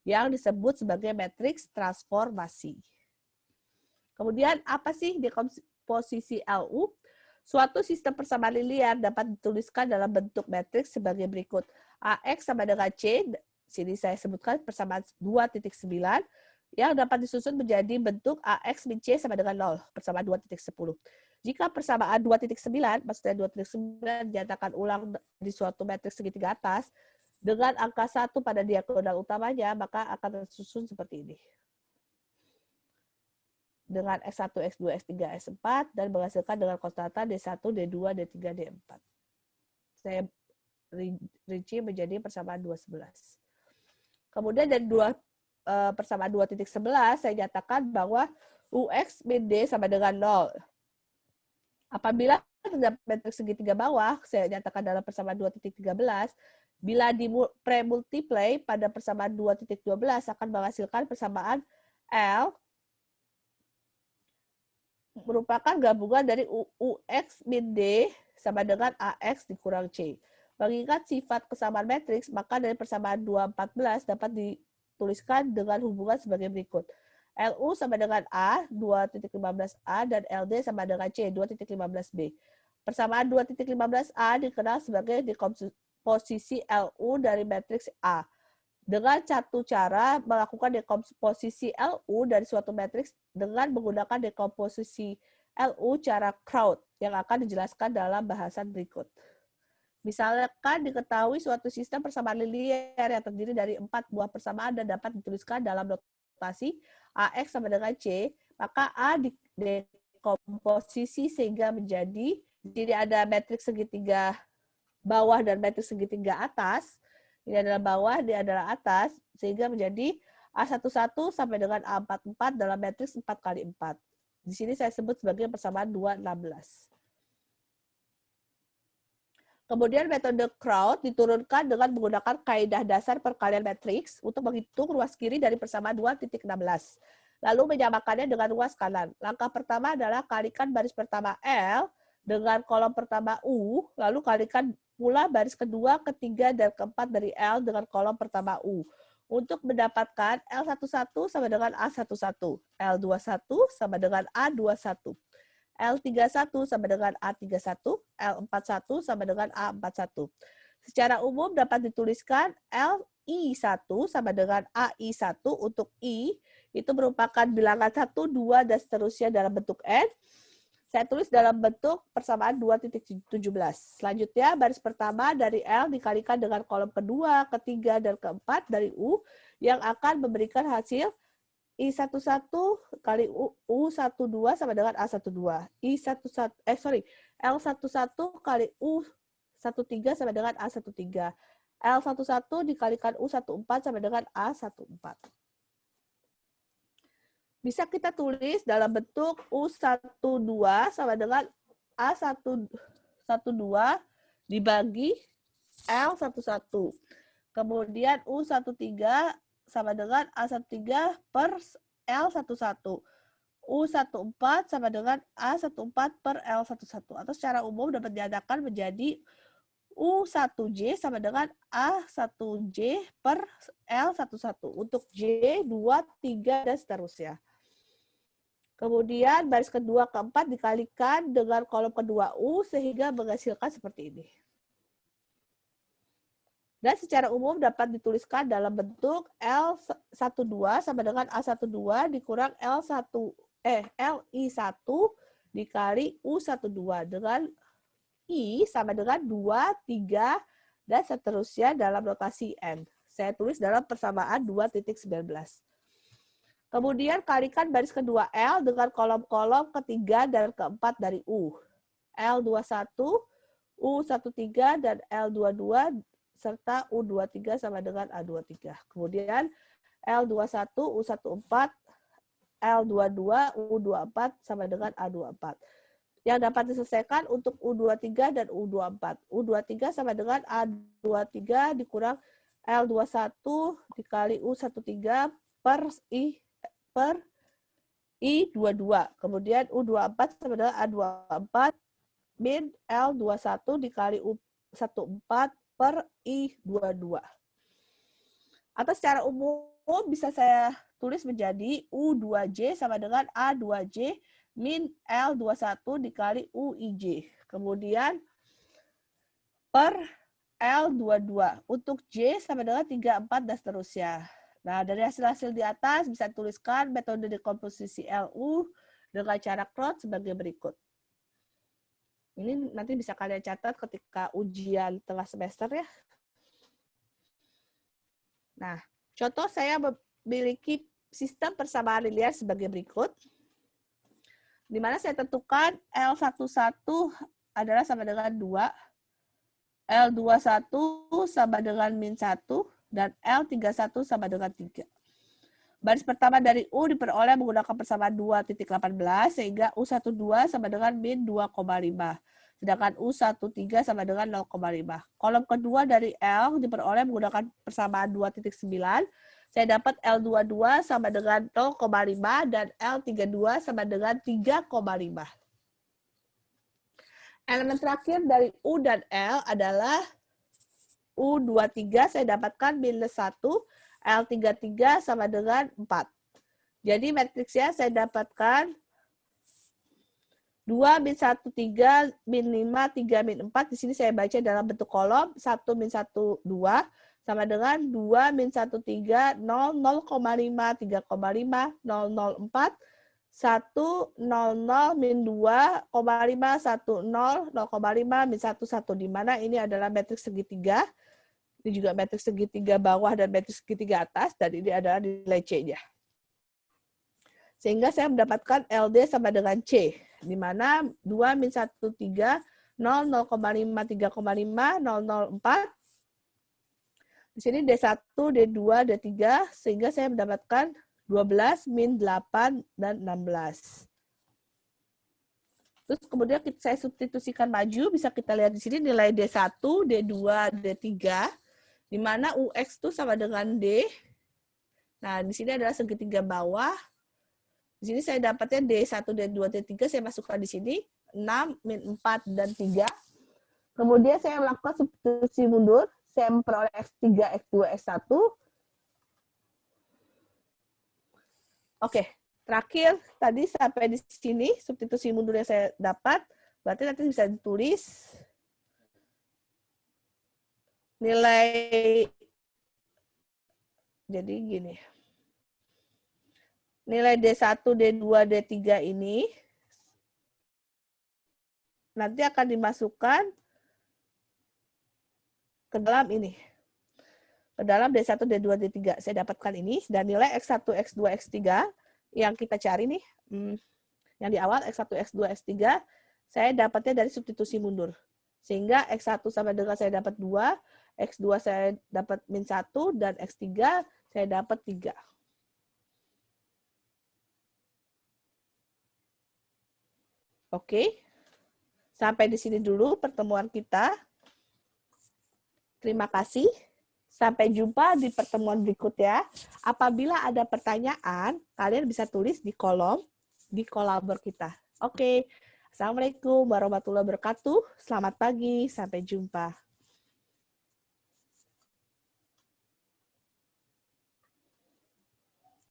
A: yang disebut sebagai matriks transformasi. Kemudian apa sih dekomposisi LU? Suatu sistem persamaan linear dapat dituliskan dalam bentuk matriks sebagai berikut. AX sama dengan C, sini saya sebutkan persamaan 2.9, yang dapat disusun menjadi bentuk AX min C sama dengan 0, persamaan 2.10. Jika persamaan 2.9, maksudnya 2.9 dinyatakan ulang di suatu matriks segitiga atas, dengan angka 1 pada diagonal utamanya, maka akan tersusun seperti ini. Dengan X1, X2, X3, X4, dan menghasilkan dengan konstanta D1, D2, D3, D4. Saya rinci menjadi persamaan 2.11. Kemudian dari persamaan 2.11, saya nyatakan bahwa UX min D sama dengan 0. Apabila terdapat matriks segitiga bawah, saya nyatakan dalam persamaan 2.13, bila di-premultiply pada persamaan 2.12 akan menghasilkan persamaan L merupakan gabungan dari UX min D sama dengan AX dikurang C. Mengingat sifat kesamaan matriks, maka dari persamaan 2.14 dapat dituliskan dengan hubungan sebagai berikut. LU sama dengan A, 2.15A, dan LD sama dengan C, 2.15B. Persamaan 2.15A dikenal sebagai dekomposisi LU dari matriks A. Dengan satu cara melakukan dekomposisi LU dari suatu matriks dengan menggunakan dekomposisi LU cara Kraut yang akan dijelaskan dalam bahasan berikut. Misalkan diketahui suatu sistem persamaan linear yang terdiri dari 4 buah persamaan dan dapat dituliskan dalam notasi AX sama dengan C, maka A dekomposisi sehingga menjadi, jadi ada matriks segitiga bawah dan matriks segitiga atas. Ini adalah bawah, ini adalah atas, sehingga menjadi A11 sampai dengan A44 dalam matriks 4 kali 4. Di sini saya sebut sebagai persamaan 216. Kemudian metode Kraut diturunkan dengan menggunakan kaidah dasar perkalian matriks untuk menghitung ruas kiri dari persamaan 2.16. Lalu menyamakannya dengan ruas kanan. Langkah pertama adalah kalikan baris pertama L dengan kolom pertama U, lalu kalikan pula baris kedua, ketiga, dan keempat dari L dengan kolom pertama U. Untuk mendapatkan L11 sama dengan A11, L21 sama dengan A21, L31 sama dengan A31, L41 sama dengan A41. Secara umum dapat dituliskan LI1 sama dengan AI1 untuk I, itu merupakan bilangan 1, 2, dan seterusnya dalam bentuk N. Saya tulis dalam bentuk persamaan 2.17. Selanjutnya, baris pertama dari L dikalikan dengan kolom kedua, ketiga, dan keempat dari U yang akan memberikan hasil I11 kali U12 sama dengan A12. L11 kali U13 sama dengan A13. L11 dikalikan U14 sama dengan A14. Bisa kita tulis dalam bentuk U12 sama dengan A12 dibagi L11. Kemudian U13 sama dengan A13 per L11. U14 sama dengan A14 per L11. Atau secara umum dapat diadakan menjadi U1J sama dengan A1J per L11. Untuk J, 2, 3, dan seterusnya. Kemudian baris kedua keempat dikalikan dengan kolom kedua U sehingga menghasilkan seperti ini. Dan secara umum dapat dituliskan dalam bentuk L12 sama dengan A12 dikurang LI1 dikali U12 dengan I sama dengan 2, 3, dan seterusnya dalam notasi N. Saya tulis dalam persamaan 2.19. Kemudian kalikan baris kedua L dengan kolom-kolom ketiga dan keempat dari U. L21, U13, dan L22 serta U23 sama dengan A23. Kemudian L21, U14, L22, U24 sama dengan A24. Yang dapat diselesaikan untuk U23 dan U24. U23 sama dengan A23 dikurang L21 dikali U13 per I22. Kemudian U24 sama dengan A24 min L21 dikali U14 per I22. Atau secara umum bisa saya tulis menjadi U2J sama dengan A2J min L21 dikali UIJ. Kemudian per L22. Untuk J sama dengan 3, 4, dan seterusnya. Nah, dari hasil-hasil di atas bisa tuliskan metode dekomposisi LU dengan cara Claude sebagai berikut. Ini nanti bisa kalian catat ketika ujian tengah semester ya. Nah, contoh saya memiliki sistem persamaan linear sebagai berikut. Di mana saya tentukan L11 adalah sama dengan 2, L21 sama dengan min 1, dan L31 sama dengan 3. Baris pertama dari U diperoleh menggunakan persamaan 2.18, sehingga U12 sama dengan min 2,5. Sedangkan U13 sama dengan 0,5. Kolom kedua dari L diperoleh menggunakan persamaan 2.9, saya dapat L22 sama dengan 0,5 dan L32 sama dengan 3,5. Elemen terakhir dari U dan L adalah U23, saya dapatkan minus 1, L33 sama dengan 4. Jadi matriksnya saya dapatkan 2, min 1, 3, min 5, 3, min 4. Di sini saya baca dalam bentuk kolom, 1, min 1, 2, sama dengan 2, min 1, 3, 0, 0,5, 3,5, 0, 0, 4, 1, 0, 0, min 2,5, 1, 0, 0,5, min 1, 1. Di mana ini adalah matriks segitiga. Ini juga matriks segitiga bawah dan matriks segitiga atas, dan ini adalah nilai C-nya. Sehingga saya mendapatkan LD sama dengan C, di mana 2, min 1, 3, 0, 0,5, 3,5, 0, 0, 4. Di sini D1, D2, D3, sehingga saya mendapatkan 12, min 8, dan 16. Terus kemudian saya substitusikan maju, bisa kita lihat di sini nilai D1, D2, D3, di mana UX itu sama dengan D. Nah, di sini adalah segitiga bawah. Di sini saya dapatnya D1, D2, D3, saya masukkan di sini, 6, min 4, dan 3. Kemudian saya melakukan substitusi mundur, saya memperoleh X3, X2, X1. Oke, terakhir tadi sampai di sini, substitusi mundur yang saya dapat, berarti nanti bisa ditulis nilai, jadi gini, nilai D1, D2, D3 ini nanti akan dimasukkan ke dalam ini, ke dalam D1, D2, D3. Saya dapatkan ini, dan nilai X1, X2, X3 yang kita cari nih, yang di awal X1, X2, X3, saya dapatnya dari substitusi mundur. Sehingga X1 sama dengan saya dapat 2, X2 saya dapat min 1, dan X3 saya dapat 3. Oke, sampai di sini dulu pertemuan kita. Terima kasih. Sampai jumpa di pertemuan berikutnya. Apabila ada pertanyaan, kalian bisa tulis di kolom kita. Oke. Assalamualaikum warahmatullahi wabarakatuh. Selamat pagi. Sampai jumpa.